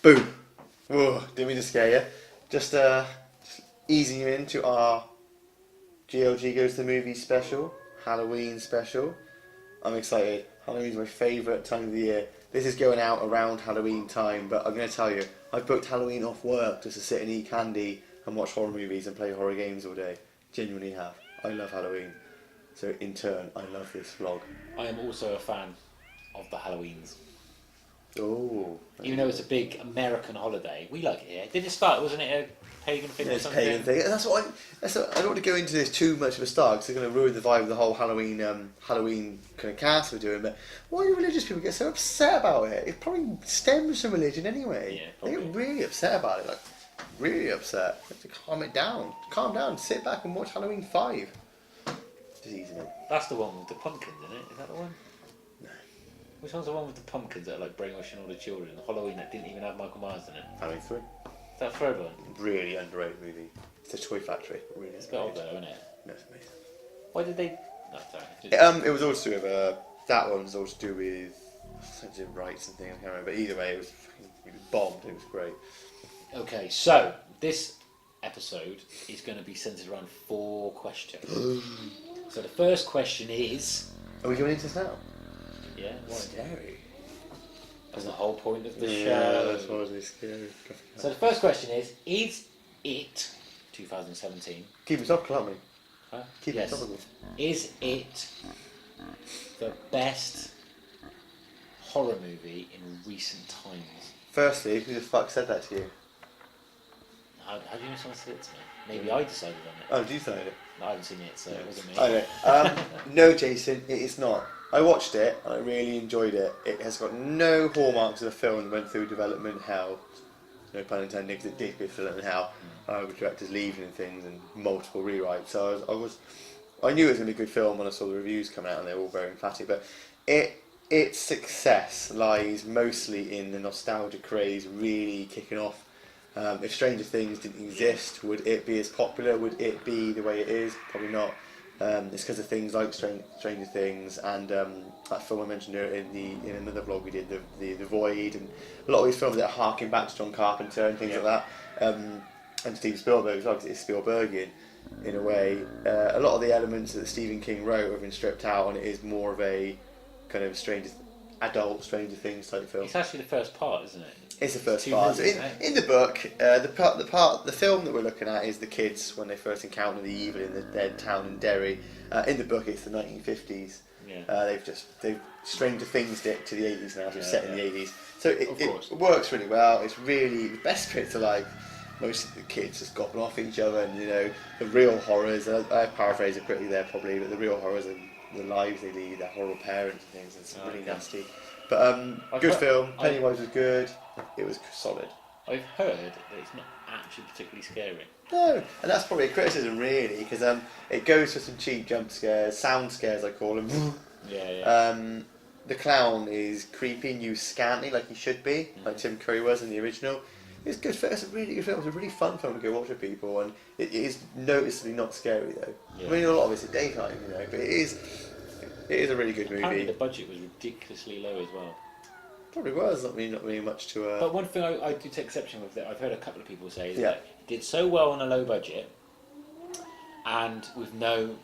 Boom. Whoa, didn't mean to scare you. Just easing you into our GLG Goes to the Movies special, Halloween special. I'm excited. Halloween's my favourite time of the year. This is going out around Halloween time, but I'm going to tell you, I've booked Halloween off work just to sit and eat candy and watch horror movies and play horror games all day. Genuinely have. I love Halloween. So in turn, I love this vlog. I am also a fan of the Halloweens. Oh. Even though it's a big American holiday, we like it here. Did it start? Wasn't it a pagan thing? Yeah, or it's a something? pagan thing. And I don't want to go into this too much of a start because it's going to ruin the vibe of the whole Halloween kind of cast we're doing. But why do religious people get so upset about it? It probably stems from religion anyway. Yeah, they get really upset about it. Like, really upset. You have to calm it down. Calm down. Sit back and watch Halloween 5. Just easing it. That's the one with the pumpkins in it. Is that the one? No. Which one's the one with the pumpkins that are like brainwashing all the children? The Halloween that didn't even have Michael Myers in it. Halloween 3. Is that the third one? Really underrated movie. It's a toy factory. Really It's a bit old though, isn't it? No, it's amazing. Why did they... No, sorry. It was all to do with that one was all to do with censorship rights and things. I can't remember. But either way, it was bombed. It was great. Okay, so this episode is going to be centered around 4 questions. So the first question is... Are we going into this now? Yeah, what? Scary. That's the whole point of the Yeah, show. that's what was scary. So the first question is it 2017? Keep it topical, aren't we? Huh? Keep Yes. it topical. Is it the best horror movie in recent times? Firstly, who the fuck said that to you? How do you know someone said it to me? Maybe I decided on it. Oh, did you say it? I haven't seen it, so it wasn't me. I know. No, Jason, it is not. I watched it and I really enjoyed it. It has got no hallmarks of a film that went through development hell. No pun intended, because it did go through development hell. With directors leaving and things and multiple rewrites. So I knew it was going to be a good film when I saw the reviews coming out and they were all very emphatic. But its success lies mostly in the nostalgia craze really kicking off. If Stranger Things didn't exist, would it be as popular? Would it be the way it is? Probably not. It's because of things like Stranger Things and that film I mentioned earlier in another vlog we did, the Void, and a lot of these films that are harking back to John Carpenter and things like that, and Steven Spielberg as well, because it's Spielbergian in a way. A lot of the elements that Stephen King wrote have been stripped out, and it is more of a kind of adult Stranger Things type film. It's actually the first part, isn't it? It's the first 2 part. movies, In the book, the film that we're looking at is the kids when they first encounter the evil in the dead town in Derry. In the book, it's the 1950s. Yeah. They've Stranger Things it to the 80s now, so it's set in the 80s. So Of it course. works really well. It's really the best bits are like most of the kids just gobbling off each other, and the real horrors. I paraphrase it pretty there probably, but the real horrors are the lives they lead, their horrible parents and things. It's really nasty. But good film. Pennywise was good. It was solid. I've heard that it's not actually particularly scary. No, and that's probably a criticism really, because it goes for some cheap jump scares, sound scares I call them. Yeah. The clown is creepy and used scantly like he should be, like Tim Curry was in the original. It's good. It's a really good film. It's a really fun film to go watch with people, and it is noticeably not scary though. Yeah. I mean, a lot of it's at daytime, but it is a really good movie. Apparently the budget was ridiculously low as well. Probably was not really much to. But one thing I do take exception with that I've heard a couple of people say is Yeah. that it did so well on a low budget and with no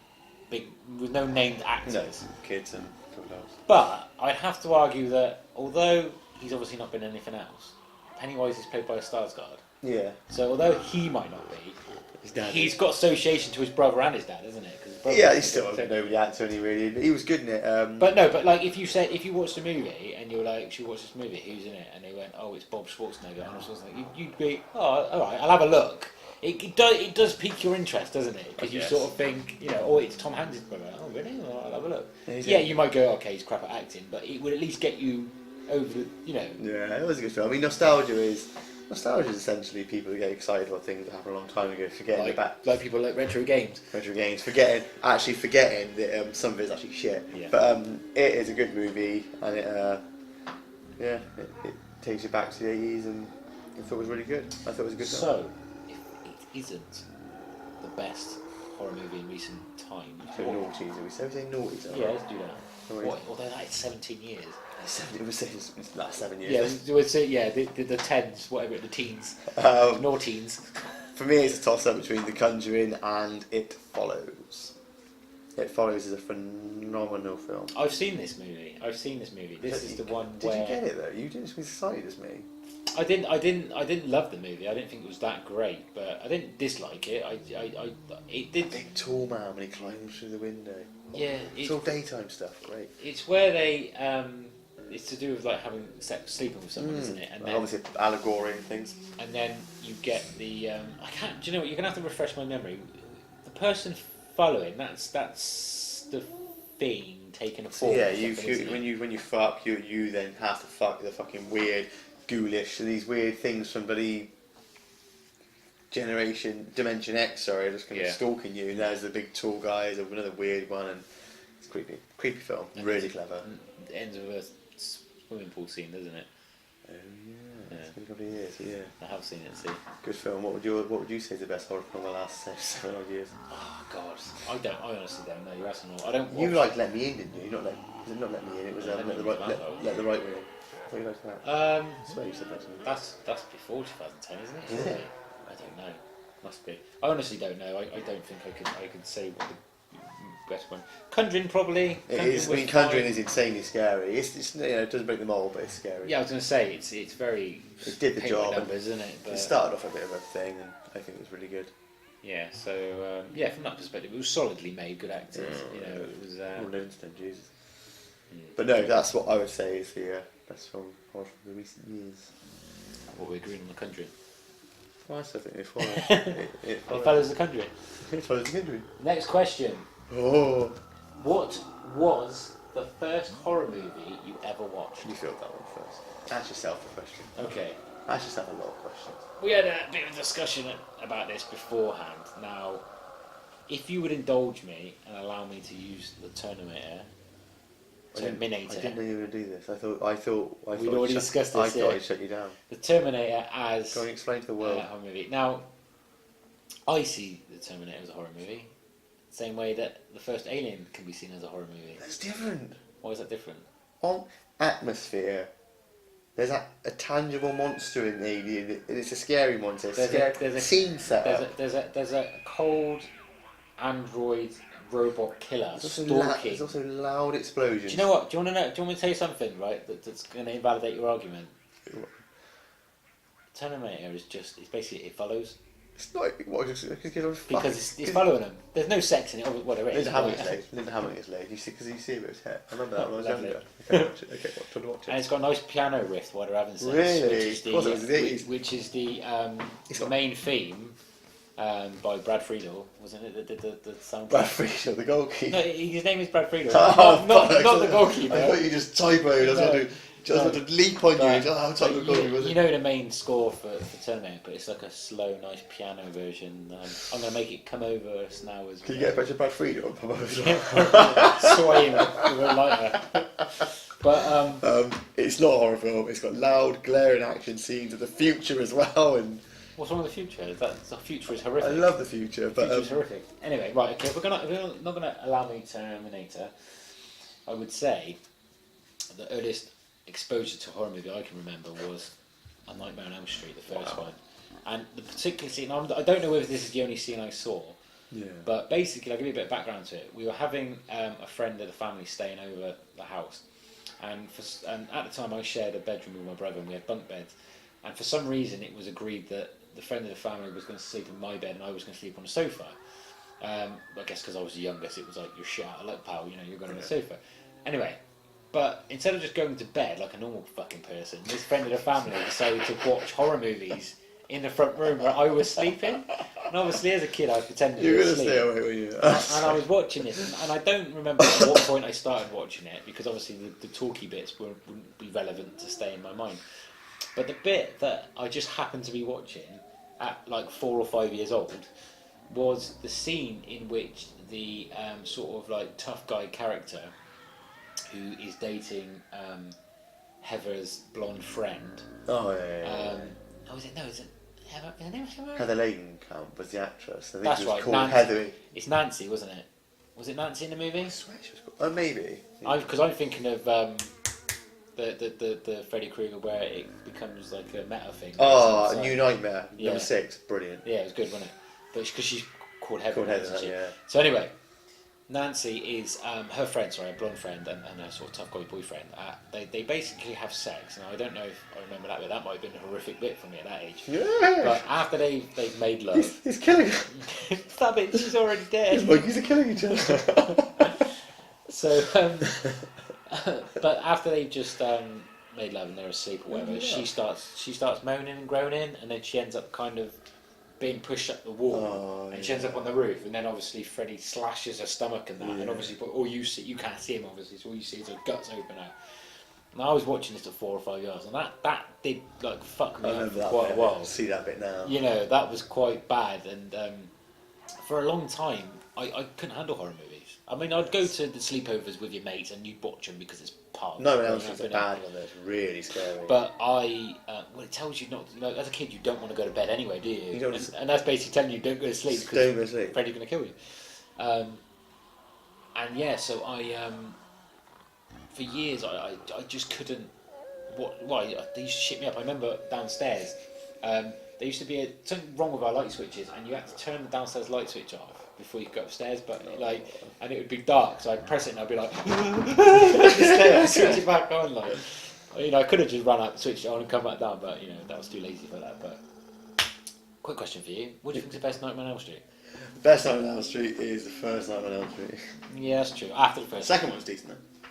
named actors. No, kids and adults. But I'd have to argue that although he's obviously not been anything else, Pennywise is played by a Skarsgård. Yeah. So although he might not be, His dad. he's got association to his brother and his dad, isn't it? 'Cause his brother Yeah, was he's still so- nobody actor, and he was good in it. But like if you watched a movie and you were like, should we watch this movie? Who's in it? And they went, oh, it's Bob Schwarzenegger. And you'd be, oh, all right, I'll have a look. It does pique your interest, doesn't it? Because you Yes. sort of think, oh, it's Tom Hanks' brother. Oh, really? Well, I'll have a look. Yeah, You might go, okay, he's crap at acting, but it would at least get you over the, Yeah, it was a good film. I mean, nostalgia is essentially people who get excited about things that happened a long time ago, forgetting like people like retro games. retro games, forgetting that some of it's actually shit. Yeah. But it is a good movie, and it takes you back to the 80s, and I thought it was really good. I thought it was a good film. So, if it isn't the best horror movie in recent times, So naughties, are we say naughties? yeah, let's do that. Naughties. Although that is 17 years. It was it's last 7 Yeah, years. we'll say, yeah, the tens, whatever, the teens, nor teens. For me, it's a toss-up between The Conjuring and It Follows. It Follows is a phenomenal film. I've seen this movie. This is the one Did where you get it though? You didn't as excited as me. I didn't love the movie. I didn't think it was that great, but I didn't dislike it. It did. Big tall man when he climbs through the window. Yeah, It's all daytime stuff. Great. it's where they it's to do with like having sex, sleeping with someone, isn't it? And Well, obviously allegory and things. then you get the I can't. Do you know what? You're gonna have to refresh my memory. The person following that's the fiend taking a So form. yeah, or something, isn't it? when you fuck, you then have to fuck the fucking weird, ghoulish, these weird things from bloody Dimension X. Sorry, just kind of Yeah. stalking you. And there's the big tall guy, there's another weird one, and it's creepy film, And really clever. It ends with a swimming pool scene, doesn't it? Oh yeah, it's Yeah. been a couple of years. Yeah, I have seen it. See. good film. What would you say is the best horror film of the last 7 odd years? Oh God, I honestly don't know. You're asking all. I don't. You watch- Let Me In, didn't you? Not Let Me In. It was Let Let the Me Right In, Let the Right One In. What you like that? I swear you said that to me. That's before 2010, isn't it? Is it? Surely? I don't know. Must be. I honestly don't know. I don't think I could say what the best one. Conjuring probably. It is. I mean, was Conjuring fine. is insanely scary. It's it doesn't break the mold, but it's scary. Yeah, I was going to say it's very. It did the paint by job. numbers, isn't it? But It started off a bit of a thing, and I think it was really good. yeah. So yeah, from that perspective, it was solidly made. Good actors. Yeah. You know, it was. More Livingston, Jesus. Mm. But no, that's what I would say is the best film horror from the recent years. What we agreed on the Conjuring. Well, I still think it follows. it It follows. follows the Conjuring. It follows the Conjuring. Next question. Oh, What was the first horror movie you ever watched? you filled that one first. Ask yourself a question. Okay. Ask yourself a lot of questions. We had a bit of a discussion about this beforehand. Now, if you would indulge me and allow me to use the Terminator, I didn't know you were going to do this. I thought We'd already discussed this, I yeah. thought I'd shut you down. the Terminator as Go and explain to the a world. horror movie. Now, I see the Terminator as a horror movie, same way that the first Alien can be seen as a horror movie. That's different. Why is that different? On atmosphere, there's a tangible monster in Alien, and it's a scary monster. It's There's a a- scene setter. There's a cold android robot killer There's stalking. also loud explosions. Do you know what? Do you want to know? Do you want me to tell you something, right? That's going to invalidate your argument. Terminator is just. It's basically it follows It's not. What? because it's following them. There's no sex in it. Well, there is. Linda Hamilton but- gets laid. Linda Hamilton gets laid. You see, because you see it with his hair. I remember that when I was Lovely. younger. Okay, watch it. Okay, trying to watch And it. it's got a nice piano riff while they're having sex, Really? which is Of course it was the 80s. which is It's the got- main theme by Brad Friedel, wasn't it? The soundtrack. Brad Friedel, the goalkeeper. No, his name is Brad Friedel. Oh, not fuck. the goalkeeper. I thought you just typoed. I was No. going to leap on you. But- Oh, type of goalkeeper. Was you it? know the main score for Terminator, but it's like a slow, nice piano version. I'm going to make it come over us now as Can you get a picture of Brad Friedel on promotion? swaying with a lighter. But It's not a horror film. It's got loud, glaring action scenes of the future as well, and what's wrong with the future? The future is I horrific. love the future. The But future is horrific. Anyway, right, okay, if we're not going to allow me Terminator, I would say the earliest exposure to a horror movie I can remember was A Nightmare on Elm Street, the first one. And the particular scene, I don't know whether this is the only scene I saw, yeah, but basically, I'll give you a bit of background to it. We were having a friend of the family staying over the house, and at the time I shared a bedroom with my brother, and we had bunk beds. And for some reason, it was agreed that the friend of the family was going to sleep in my bed, and I was going to sleep on the sofa. I guess because I was the youngest, it was like, you're shit out of luck, pal. You know, you're going on the sofa. Anyway, but instead of just going to bed like a normal fucking person, this friend of the family decided to watch horror movies in the front room where I was sleeping. And obviously, as a kid, I pretended you're to gonna sleep. stay away, were you? And I was watching this, and I don't remember at what point I started watching it, because obviously the talky bits wouldn't be relevant to stay in my mind. But the bit that I just happened to be watching at like 4 or 5 years old was the scene in which the sort of like tough guy character who is dating Heather's blonde friend. Oh yeah. Oh, is it? No, is it Heather? Is her name Heather? Heather Langenkamp was the actress. I think That's she was right, called Nancy. Heather. It's Nancy, wasn't it? Was it Nancy in the movie? I swear she was called. Oh, maybe. Because I'm thinking of The Freddy Krueger where it becomes like a meta thing. Oh, So- New Nightmare, Yeah. number 6, brilliant. Yeah, it was good, wasn't it? But because she's called Heather, Called Heather, isn't she? yeah. So anyway, Nancy is her friend, sorry, a blonde friend, and her sort of tough guy boyfriend. They basically have sex. Now I don't know if I remember that bit. That might have been a horrific bit for me at that age. Yeah. But after they've made love, He's killing her. stop it, she's already His dead. monkeys are killing each other. So, but after they've just made love and they're asleep or whatever, she starts moaning and groaning, and then she ends up kind of being pushed up the wall, and she ends up on the roof, and then obviously Freddy slashes her stomach and that, and obviously, but all you see, you can't see him obviously, so all you see is her guts open out. And I was watching this at 4 or 5 years, and that did like fuck me up for quite a while. See that bit now. You know, that was quite bad, and for a long time, I couldn't handle horror movies. I mean, I'd go to the sleepovers with your mates, and you'd watch them because it's part of No one growing else up, was a innit? bad one. That's really scary. But well, it tells you not. As a kid, you don't want to go to bed anyway, do you? You don't and that's basically telling you don't go to sleep Don't because go to sleep. Freddy's going to kill you. And yeah, so I for years I just couldn't. Why they used to shit me up. I remember downstairs. There used to be something wrong with our light switches, and you had to turn the downstairs light switch off before you could go upstairs. But and it would be dark, so I'd press it and I'd be like, switch it back on. Like, you know, I could have just run out, switched it on, and come back down, but you know, that was too lazy for that. But quick question for you: what do you think is the best Nightmare on Elm Street? Best Nightmare on Elm Street is the first Nightmare on Elm Street. Yeah, that's true. After the first, Second one's decent though.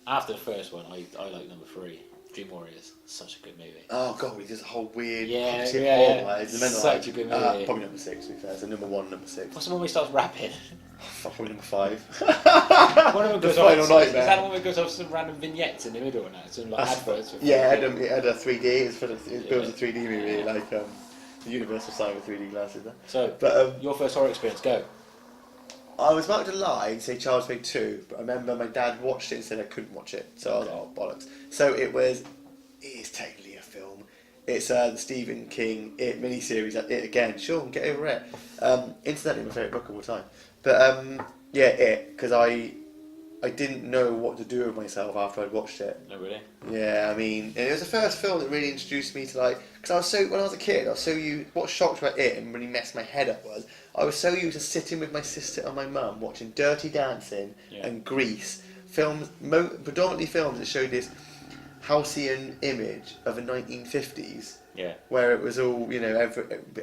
after the first one, I like number 3, Dream Warriors. Such a good movie. Oh god, he does a whole weird, Yeah, positive yeah, horror, yeah. like, it's a mental, Such like, a good movie. Probably number 6 to be fair. So number 1, number 6. What's the one where he starts rapping? Probably number 5. One of them The goes Final off. Nightmare. Is that the one where it goes off some random vignettes in the middle and that? Some like adverts. For Yeah, Freddy? it had a 3D. It builds a 3D movie like the Universal sign with 3D glasses. There. So, But your first horror experience, go. I was about to lie and say Child's Play 2, but I remember my dad watched it and said I couldn't watch it, so I was like, oh bollocks. So it is technically a film. It's the Stephen King It miniseries. It again, sure, get over it. Incidentally, my favourite book of all time. But yeah, It, because I didn't know what to do with myself after I'd watched it. No, really? Yeah, I mean, and it was the first film that really introduced me to because when I was a kid, I was so used. What shocked about It and really messed my head up was I was so used to sitting with my sister and my mum watching Dirty Dancing and Grease films, predominantly films that showed this halcyon image of the 1950s. Yeah. Where it was all, you know,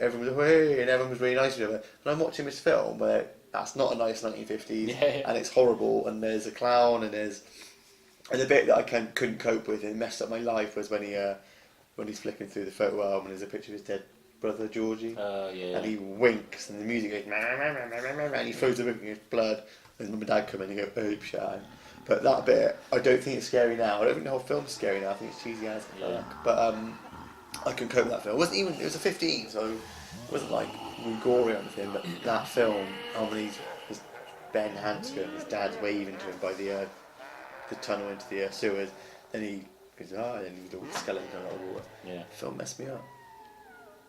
everyone was hey, and everyone was really nice to each other. And I'm watching this film where that's not a nice 1950s, and it's horrible. And there's a clown, and the bit that I couldn't cope with and messed up my life was when he's flicking through the photo album and there's a picture of his dead brother Georgie, Yeah. and he winks and the music goes and he throws the book and his blood. And mum and dad come in and go ape shine. But that bit, I don't think it's scary now. I don't think the whole film's scary now. I think it's cheesy as fuck. But I can cope with that film. It was a 15, so it wasn't like gory or anything. But that film, was Ben Hanscom, his dad's waving to him by the tunnel into the sewers. Then he goes, and he's all skeleton coming out of the water. Yeah. The film messed me up.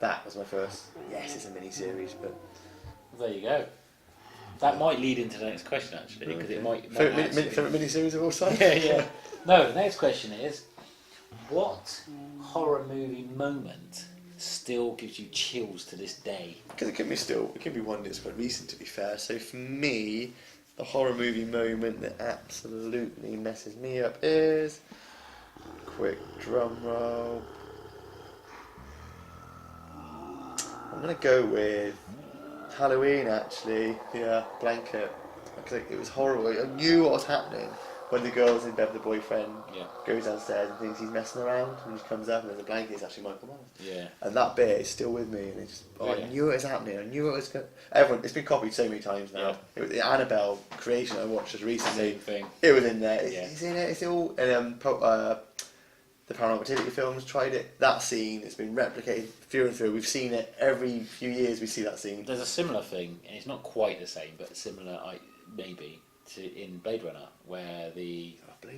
That was my first. Yes, it's a mini series, but There you go. That might lead into the next question actually, because it might. Favourite mini series of all time. Yeah. No, the next question is, what horror movie moment still gives you chills to this day? Because it can be one that's quite recent, to be fair. So for me, the horror movie moment that absolutely messes me up is, quick drum roll, I'm gonna go with Halloween actually. Yeah, Blanket. Because it was horrible. I knew what was happening when the girl's in bed with the boyfriend, goes downstairs and thinks he's messing around, and he comes up and there's a blanket. It's actually Michael Myers. Yeah. And that bit is still with me, and it's I knew it was happening. I knew it was going. It's been copied so many times now. Yeah. It was the Annabelle creation I watched just recently. Same thing. It was in there. Yeah. It's in it. It's all. And the Paranormal Activity films tried it. That scene, it's been replicated through and through. We've seen it every few years. We see that scene. There's a similar thing, and it's not quite the same, but similar, maybe, to in Blade Runner, where Blade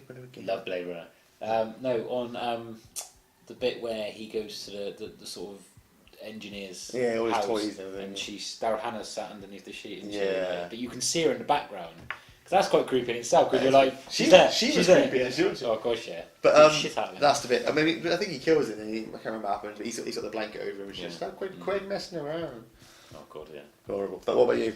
Runner again. Love Blade Runner. No, on the bit where he goes to the sort of engineer's all his house, toys and everything. and Daryl Hannah's sat underneath the sheet, and Yeah. but you can see her in the background Because that's quite creepy in itself. Because you're like, she she's there. She she's was there. creepy. Yeah, she was. Oh gosh, yeah. But Shit out of it. that's the bit. I mean, I think he kills it, and I can't remember what happened. But he's got the blanket over him. And she's Yeah. just like, quit messing around. Oh god, yeah. Horrible. But what about you?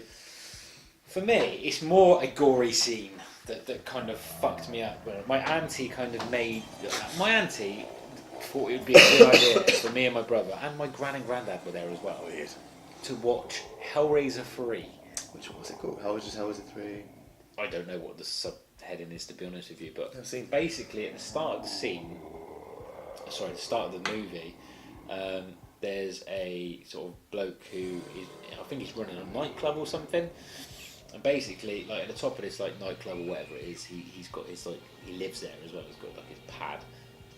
For me, it's more a gory scene that kind of fucked me up. My auntie kind of made. My auntie thought it would be a good idea for me and my brother, and my gran and granddad were there as well, Weird. to watch Hellraiser 3. Which one was it called? How was it 3? I don't know what the subheading is, to be honest with you, but I've seen. basically at the start of the scene, sorry, the start of the movie, there's a sort of bloke who is, I think he's running a nightclub or something, and basically, like at the top of this like nightclub or whatever it is, he's got his like he lives there as well. He's got like his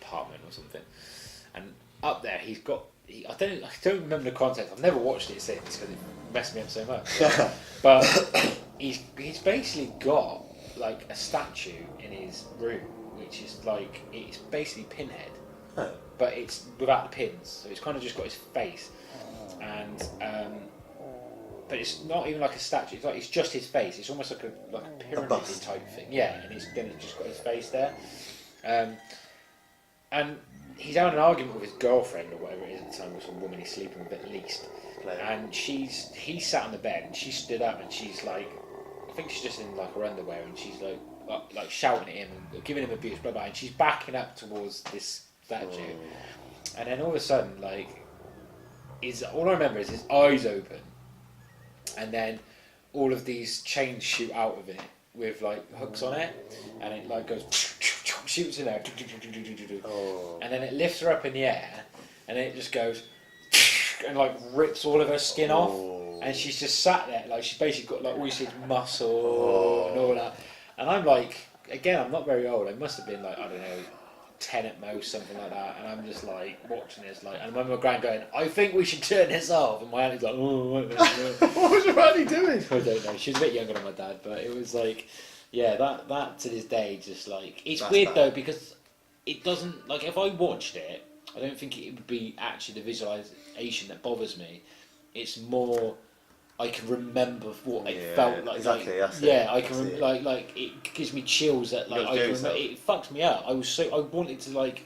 apartment or something, and up there he's got. I don't remember the context. I've never watched it since because it messed me up so much. But he's basically got like a statue in his room, which is like it's basically Pinhead, but it's without the pins. So it's kind of just got his face, and but it's not even like a statue. It's like it's just his face. It's almost like a pyramid type thing. Yeah, and then it's just got his face there, and he's having an argument with his girlfriend or whatever it is at the time, or some woman he's sleeping with at least. And he's sat on the bed and she stood up and she's like, I think she's just in like her underwear and she's like shouting at him and giving him abuse, blah blah. And she's backing up towards this statue, and then all of a sudden, like, all I remember is his eyes open, and then all of these chains shoot out of it with like hooks on it, and it like goes shoots in there, and then it lifts her up in the air, and then it just goes and like rips all of her skin off, and she's just sat there like she's basically got like all you see is muscle and all that, and I'm like, again, I'm not very old, I must have been like, I don't know, 10 at most, something like that, and I'm just like watching this, like, and I remember my grand going, I think we should turn this off, and my auntie's like, oh, What was your auntie doing? I don't know, she was a bit younger than my dad, but it was like, yeah, that to this day, just like, it's That's weird bad. though, because it doesn't, like, if I watched it, I don't think it would be actually the visualization that bothers me. It's more I can remember what it felt like. Exactly. Like, That's yeah, it. I can like it gives me chills. That like I can it fucks me up. I wanted to like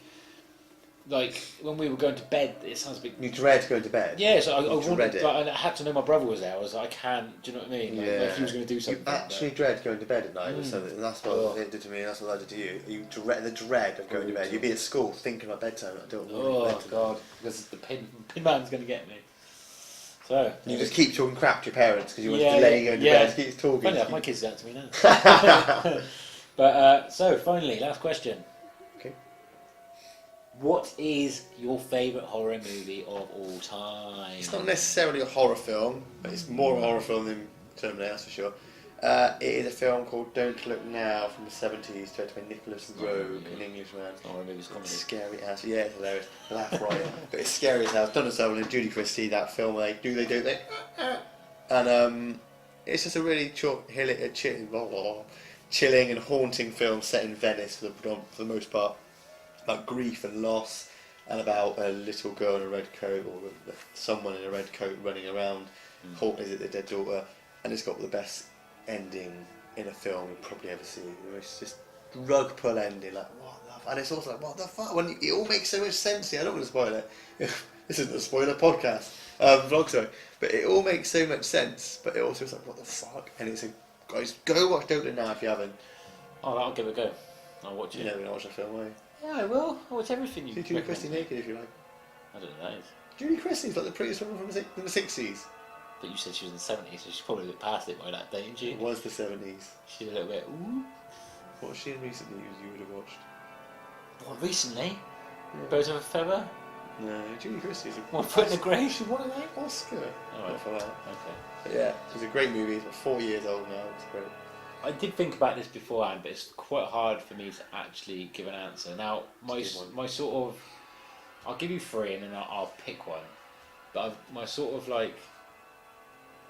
when we were going to bed. It sounds a bit. You dread going to bed. Yeah, so I dread wanted, it. like, and I had to know my brother was there. I was like, I can't. Do you know what I mean? Like he was going to do something. You actually dread going to bed at night or something, and that's what it did to me. And that's what I did to you. You dread the dread of going to bed. You'd be at school thinking about bedtime. I don't want to go to bed. God, because the pin man's going to get me. So You just keep talking crap to your parents because you want to delay going to bed. Keep talking. Funny enough, my kids do that to me now. But so finally, last question. Okay. What is your favourite horror movie of all time? It's not necessarily a horror film, but it's more a horror film than Terminator, that's for sure. It is a film called Don't Look Now from the 70s, directed by Nicholas Roeg, an Englishman. Horror movies, comedy. Scary as yeah, it's hilarious. Laugh right, but it's scary as hell. Donald Sutherland, Judy Christie, that film where they don't they? And it's just a really chilling and haunting film set in Venice for the most part, about grief and loss, and about a little girl in a red coat or someone in a red coat running around. Is it the dead daughter? And it's got the best ending in a film you'll probably ever see. It's just rug pull ending, like what the fuck? And it's also like what the fuck? When it all makes so much sense. I don't want to spoil it. This isn't a spoiler podcast, vlog, sorry. But it all makes so much sense. But it also is like what the fuck? And it's guys, go watch Don't Look Now if you haven't. Oh, I'll give it a go. I'll watch it. You never watch the film, will you? Yeah, I will. I'll watch everything you. See Judy Christie naked if you like. I don't know what that is. Judy Christie's like the prettiest woman from the 60s. But you said she was in the 70s, so she's probably a bit past it by that day, isn't she? It was the 70s. She's a little bit. Ooh. What was she in recently you would have watched? What, recently? Yeah. Birds of a Feather? No, Judy Christie's a One Foot in the Grave? She won an Oscar. Alright. Not for that. Okay. But yeah, it's a great movie. It's about 40 years old now. It's great. I did think about this beforehand, but it's quite hard for me to actually give an answer. Now, my sort of, I'll give you three and then I'll pick one. But my sort of like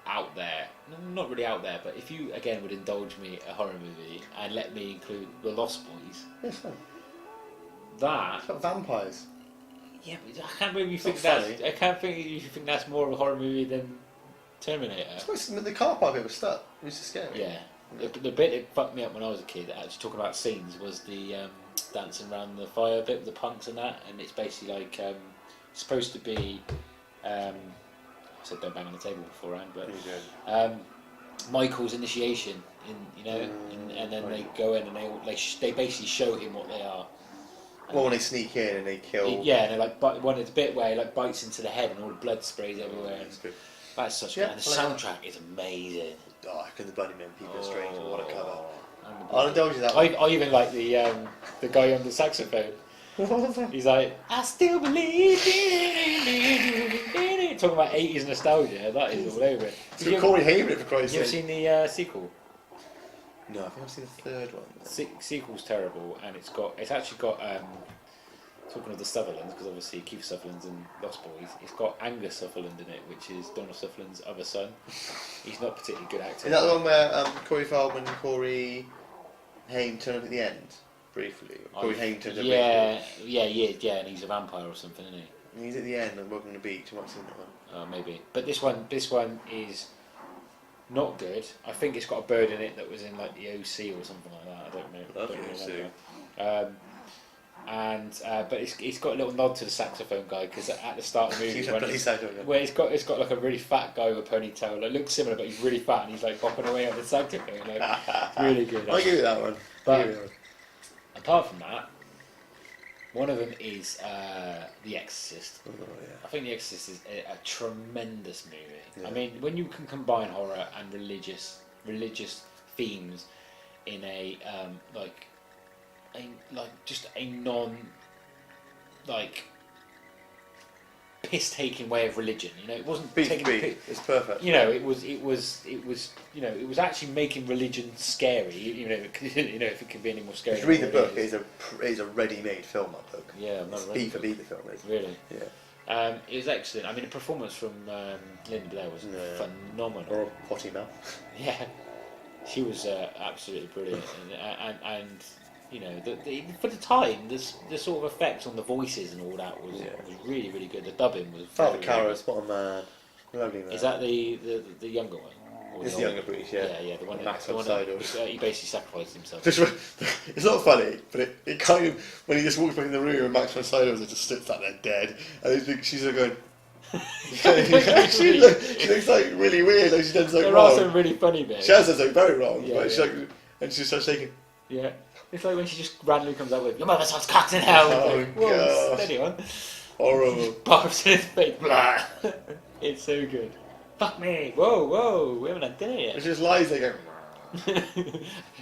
out there, not really out there, but if you again would indulge me a horror movie and let me include The Lost Boys, Yeah, it's fun. that It's about vampires. yeah, but I can't believe you It's think not that's. funny. I can't think you think that's more of a horror movie than Terminator. It's quite, the car park bit was stuck. It was just scary. Yeah, The bit that fucked me up when I was a kid, actually talking about scenes, was the dancing around the fire bit with the punks and that, and it's basically like supposed to be. I said don't bang on the table beforehand, but Michael's initiation, and then they go in and they basically show him what they are. Well, when they sneak in and they kill. Yeah, and they one of the bit where he like bites into the head and all the blood sprays everywhere. That's good. That's such good. And the soundtrack is amazing. Oh, Can the Bloody Men People Are Strange? What a cover. Unbelievable. I'll indulge you that one. I even like the guy on the saxophone. He's like, I still believe in it. Talking about 80s nostalgia, that is all over it. So Corey Haim it, for Christ's You sake. ever seen the sequel? No, I think I've seen the third one. Sequel's terrible, and it's actually got talking of the Sutherlands, because obviously Keith Sutherland's in Lost Boys. It's got Angus Sutherland in it, which is Donald Sutherland's other son. He's not a particularly good actor. Is that the one where Corey Feldman and Corey Haim turn up at the end? Briefly. Corey Haim turns up briefly. Yeah, and he's a vampire or something, isn't he? And he's at the end and walking on the beach. I might have seen that one. Maybe. But this one is not good. I think it's got a bird in it that was in like the OC or something like that. I don't know. Lovely remember. But it's got a little nod to the saxophone guy, because at the start of the movie, where it's got like a really fat guy with a ponytail. It looks similar, but he's really fat and he's like bopping away on the saxophone. Like, really good. I'll give you that one. But apart from that, one of them is The Exorcist. Oh, yeah. I think The Exorcist is a tremendous movie. Yeah. I mean, when you can combine horror and religious themes in a just a non piss-taking way of religion. It wasn't taking the piss. It's perfect. It was actually making religion scary. If it can be any more scary. If you read the book, it's a ready-made film. That book. Yeah, I've not read beat for beat the film is. Really. Yeah. It was excellent. I mean, the performance from Linda Blair was phenomenal. Or a potty mouth. Yeah, she was absolutely brilliant, and for the time, the sort of effects on the voices and all that was really, really good. The dubbing was. Father Karras, what a man, lovely man. Is that the younger one? It's the younger British, yeah. Yeah, the one Max that von Sydow. he basically sacrificed himself. It's not funny, but it kind of, when he just walks back in the room and Max von Sydow just sits there dead, and she's like going. she looks like really weird, like she's done something There wrong. are some really funny bits. She has done something very wrong, Yeah, but and she starts shaking. Yeah. It's like when she just randomly comes up with, your mother sounds cocked in hell. Oh, like, whoa, gosh. steady on. Horrible. Barfs in his face. Blah. It's so good. Fuck me. Whoa, we haven't had dinner And yet. she just lies there going.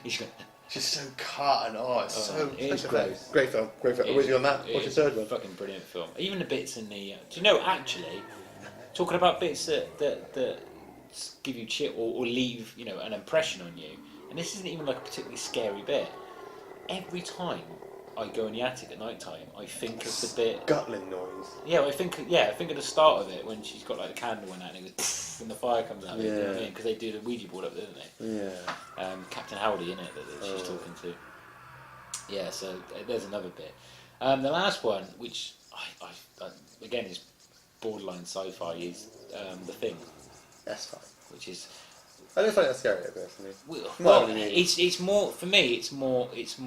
He's going, She's so cut and it's so. it is gross. Great film. With you on that. What's your third one? Fucking brilliant film. Even the bits in the. Do you know, actually, talking about bits that give you chill or leave an impression on you, and this isn't even like a particularly scary bit. Every time I go in the attic at night time, I think of the bit. Guttling noise. Yeah, I think of the start of it when she's got like the candle in that and it goes and the fire comes out. Yeah. Because they do the Ouija board up there, don't they? Yeah. Captain Howdy in it that she's talking to. Yeah, so there's another bit. The last one, which I again is borderline sci-fi, is The Thing. That's fine. Which is. I don't find that scary, personally. Well, it's more for me. It's more. It's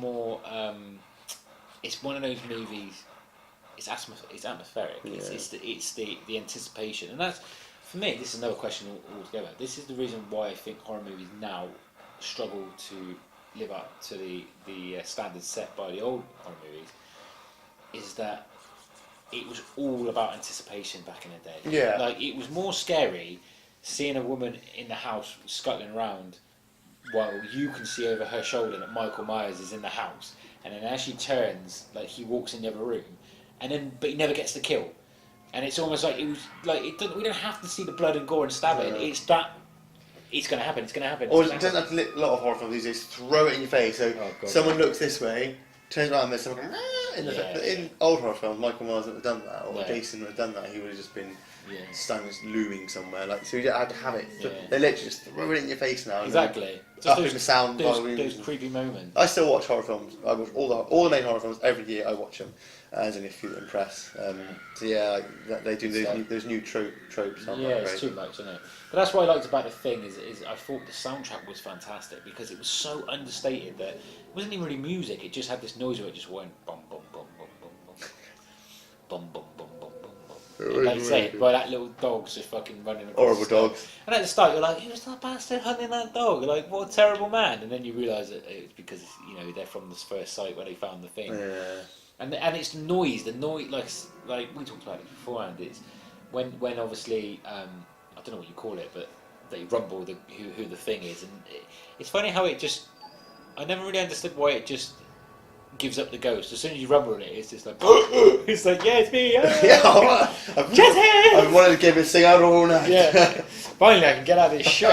one of those movies. It's atmospheric. Yeah. It's the anticipation, and that's for me. This is another question altogether. This is the reason why I think horror movies now struggle to live up to the standards set by the old horror movies. Is that it was all about anticipation back in the day. Yeah. Like it was more scary seeing a woman in the house scuttling around while you can see over her shoulder that Michael Myers is in the house, and then as she turns, like he walks in the other room, but he never gets the kill, and it's almost like it was like we don't have to see the blood and gore and stabbing. Yeah. It's that it's going to happen. It's going to happen. Or it doesn't have to. A lot of horror films these days throw it in your face. So someone looks this way, turns around, and there's someone going, in old horror films, Michael Myers would have done that, or Jason would have done that. He would have just been stands looming somewhere. Like, so you had to have it. Yeah. They literally just throw it in your face now. Exactly. Just upping the sound those creepy moments. I still watch horror films. I watch all the main horror films every year. I watch them. There's only a few that impress. So yeah, they do those new tropes. Yeah, it's too much, isn't it? But that's what I liked about the thing is I thought the soundtrack was fantastic because it was so understated that it wasn't even really music. It just had this noise where it just went bum bum bum bum bum bum bum bum bum bum bum. Like you say, by that little dog's just fucking running across. Horrible dogs. And at the start, you're like, who's that bastard hunting that dog? You're like, what a terrible man. And then you realise that it's because they're from this first site where they found the thing. Yeah. And it's the noise like we talked about it beforehand. It's when obviously I don't know what you call it, but they rumble who the thing is, and it's funny how it just I never really understood why it just gives up the ghost as soon as you rumble on it. It's just like it's like it's me. I've wanted to give it a sing out all night. Yeah, finally I can get out of this shit.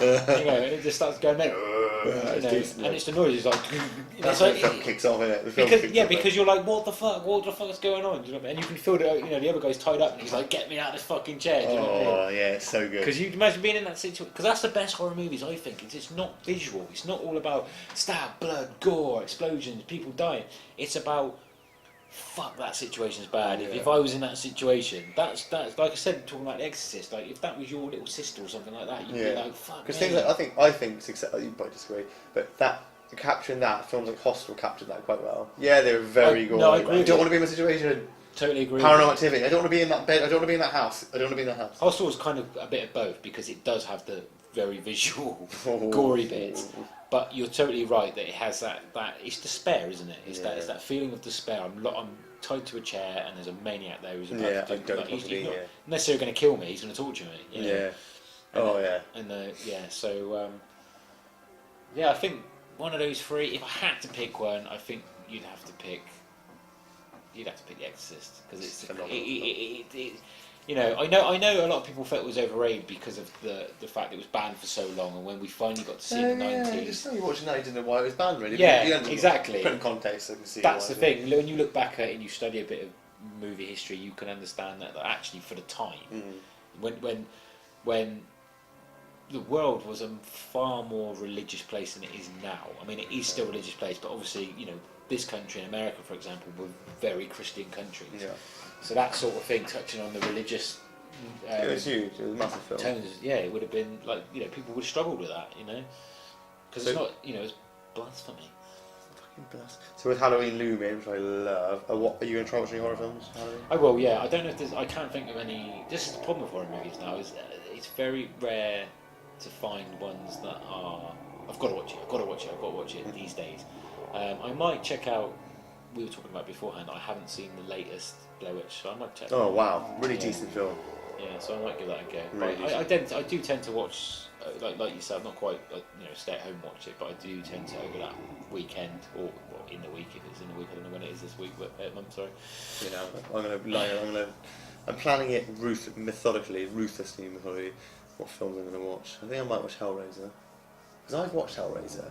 And it just starts going there. And it's the noise. It's like that's when the film kicks off, isn't it? Because you're like, what the fuck is going on? Do you know what I mean? And you can feel that the other guy's tied up, and he's like, get me out of this fucking chair. Do you know what I mean? Yeah, it's so good. Because you imagine being in that situation. Because that's the best horror movies, I think. It's not visual. It's not all about stab, blood, gore, explosions, people dying. It's about fuck, that situation's bad. Yeah. If I was in that situation, that's like I said, talking about The Exorcist. Like if that was your little sister or something like that, you'd be like, fuck. Because things like I think success. You might disagree, but capturing that films like Hostel captured that quite well. Yeah, they were very gory. No, I agree. I don't want to be in a situation. Totally agree. Paranormal Activity. I don't want to be in that bed. I don't want to be in that house. Hostel is kind of a bit of both because it does have the very visual, gory bits. But you're totally right that it has that it's despair, isn't it? It's that feeling of despair. I'm tied to a chair and there's a maniac there who's about to do. He's not necessarily going to kill me. He's going to torture me. Yeah. So I think one of those three. If I had to pick one, I think you'd have to pick The Exorcist because it's phenomenal. I know a lot of people felt it was overrated because of the fact it was banned for so long, and when we finally got to see it in the 90s. Just when you watch it now, you didn't know why it was banned, really. Exactly. Put in context, so you can see. That's the thing. When you look back at it and you study a bit of movie history, you can understand that actually, for the time, when the world was a far more religious place than it is now. I mean, it is still a religious place, but obviously, this country, in America, for example, were very Christian countries. Yeah. So that sort of thing, touching on the religious it was huge. It was a massive film. Tones, it would have been like people would have struggled with that, because it's not it's blasphemy. Fucking blasphemy. So with Halloween looming, which I love, are you going to try watching any horror films? Halloween? I will. Yeah, I don't know if I can't think of any. This is the problem with horror movies now. Is it's very rare to find ones that are. I've got to watch it these days. I might check out. We were talking about beforehand. I haven't seen the latest Blair Witch, so I might check. Oh wow, really decent film. Yeah, so I might give that a go. Really I do tend to watch like yourself, not quite stay at home watch it, but I do tend to over that weekend or in the week if it's in the week. I don't know when it is this week, but month. Sorry. I'm planning it ruthlessly. What films I'm going to watch? I think I might watch Hellraiser because I've watched Hellraiser.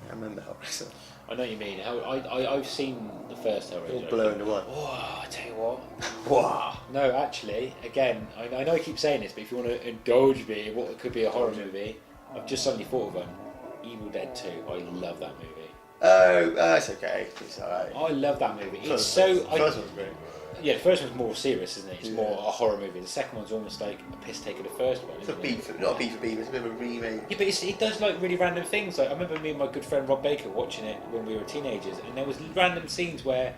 I remember Hellraiser. I know what you mean. I've seen the first Hellraiser. All blown away. Oh, I tell you what. Wow. No, actually, again, I know I keep saying this, but if you want to indulge me in what could be a horror movie, I've just suddenly thought of one. Evil Dead 2. I love that movie. Oh, it's okay. It's alright. I love that movie. The first one's great. Yeah, the first one's more serious, isn't it? It's more a horror movie. The second one's almost like a piss take of the first one. It's not a beat for beat, it's a bit of a remake. Yeah, but it does like really random things. Like I remember me and my good friend Rob Baker watching it when we were teenagers, and there was random scenes where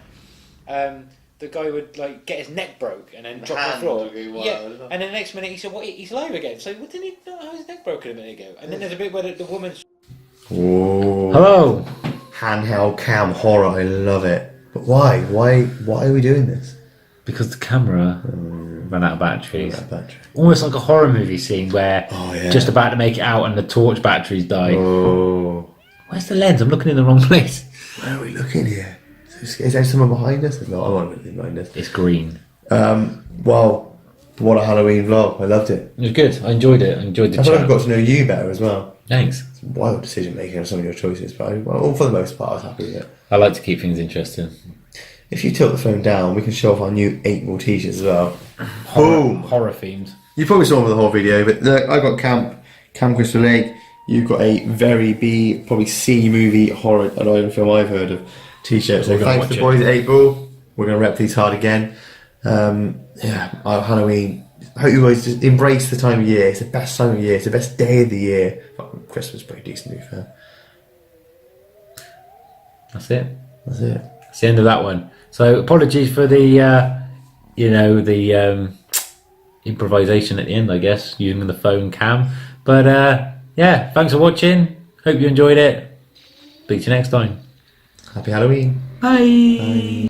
the guy would like get his neck broke and then drop on the floor. And then the next minute he said, "What? He's alive again." So, didn't he not have his neck broken a minute ago? And then there's a bit where the woman's. Whoa. Hello. Handheld cam horror, I love it. But why? Why are we doing this? Because the camera ran out of batteries. Almost like a horror movie scene where just about to make it out and the torch batteries die. Oh. Where's the lens? I'm looking in the wrong place. Where are we looking here? Is there someone behind us? No, I'm not looking behind us. It's green. Well, what a Halloween vlog. I loved it. It was good. I enjoyed it. I enjoyed the chat. I thought I got to know you better as well. Thanks. It's wild decision making of some of your choices, but for the most part I was happy with it. I like to keep things interesting. If you tilt the phone down, we can show off our new 8 more t-shirts as well. Horror themed. You probably saw them for the whole video, but look, I got Camp Crystal Lake. You've got a very B, probably C movie horror, I don't even film I've heard of t-shirt. So thanks to the boys at 8 Ball. We're going to rep these hard again. Our Halloween. I hope you guys just embrace the time of year. It's the best time of year. It's the best day of the year. Christmas is pretty decent, to be fair. That's it. That's it. That's the end of that one. So apologies for the, improvisation at the end, I guess, using the phone cam. But yeah, thanks for watching. Hope you enjoyed it. Speak to you next time. Happy Halloween. Bye. Bye.